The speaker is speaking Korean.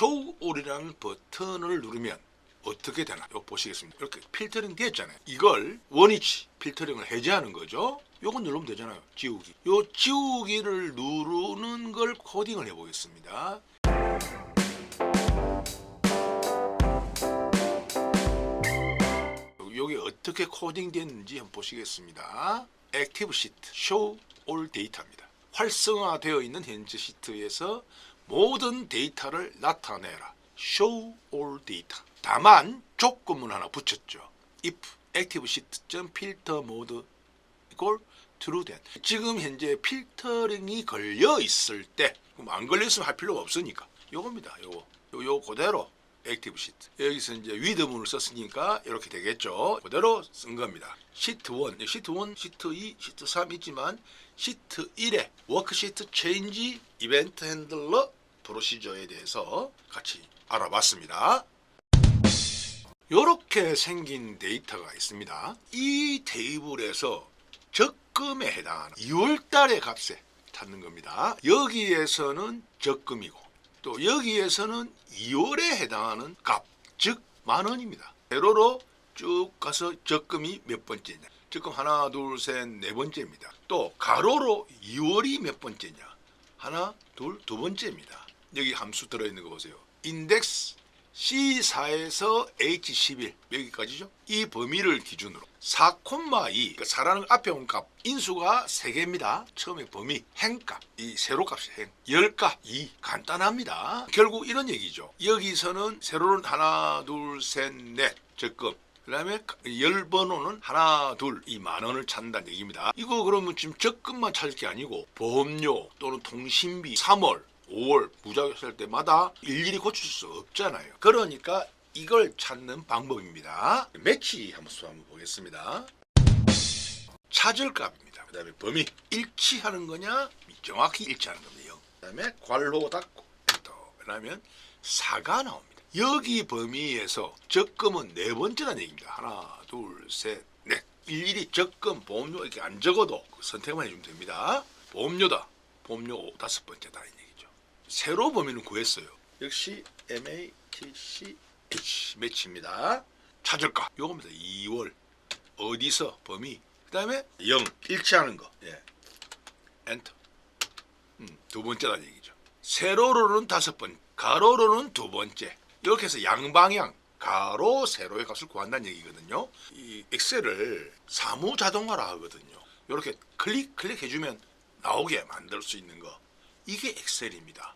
Show All이라는 버튼을 누르면 어떻게 되나? 이거 보시겠습니다. 이렇게 필터링 됐잖아요. 이걸 원위치 필터링을 해제하는 거죠. 요건 누르면 되잖아요. 지우기. 요 지우기를 누르는 걸 코딩을 해보겠습니다. 여기 어떻게 코딩 됐는지 한번 보시겠습니다. 액티브 시트, Show All 데이터입니다. 활성화되어 있는 현재 시트에서 모든 데이터를 나타내라. Show All 데이터. 다만 조건문 하나 붙였죠. If active sheet.filter mode equal true then. 지금 현재 필터링이 걸려 있을 때, 그럼 안 걸렸으면 할 필요가 없으니까. 요겁니다. 요 그대로 액티브 시트. 여기서 이제 위드문을 썼으니까 이렇게 되겠죠. 그대로 쓴 겁니다. 시트 1, 시트 1, 시트 2, 시트 3 있지만 시트 1에 워크시트 체인지 이벤트 핸들러 프로시저에 대해서 같이 알아봤습니다. 이렇게 생긴 데이터가 있습니다. 이 테이블에서 적금에 해당하는 2월달의 값에 찾는 겁니다. 여기에서는 적금이고 또 여기에서는 2월에 해당하는 값, 즉 만원입니다. 세로로 쭉 가서 적금이 몇 번째냐. 적금 하나, 둘, 셋, 네 번째입니다. 또 가로로 2월이 몇 번째냐. 하나, 둘, 두 번째입니다. 여기 함수 들어있는 거 보세요. 인덱스 C4에서 H11 여기까지죠. 이 범위를 기준으로 4,2 그러니까 4라는 앞에 온 값 인수가 3개입니다. 처음에 범위 행값 이 세로값이 행 10값 2 간단합니다. 결국 이런 얘기죠. 여기서는 세로는 하나 둘 셋 넷 적금 그 다음에 열번호는 하나 둘 이 만원을 찾는다는 얘기입니다. 이거 그러면 지금 적금만 찾을 게 아니고 보험료 또는 통신비 3월 5월 무작위할 때마다 일일이 고칠 수 없잖아요. 그러니까 이걸 찾는 방법입니다. 매치 함수 한번 보겠습니다. 찾을 값입니다. 그 다음에 범위 일치하는 거냐 정확히 일치하는 겁니다. 그 다음에 괄호 닫고 엔터 그러면 4가 나옵니다. 여기 범위에서 적금은 네 번째라는 얘기입니다. 하나 둘 셋 넷 일일이 적금 보험료 이렇게 안 적어도 선택만 해주면 됩니다. 보험료다. 보험료 5번째다. 세로 범위는 구했어요. 역시 MATCH 매치입니다. 찾을까? 요겁니다. 2월 어디서 범위 그 다음에 0 일치하는 거 예. 엔터 두 번째라는 얘기죠. 세로로는 5번 가로로는 두 번째 이렇게 해서 양방향 가로 세로의 값을 구한다는 얘기거든요. 이 엑셀을 사무 자동화라 하거든요. 이렇게 클릭해주면 나오게 만들 수 있는 거 이게 엑셀입니다.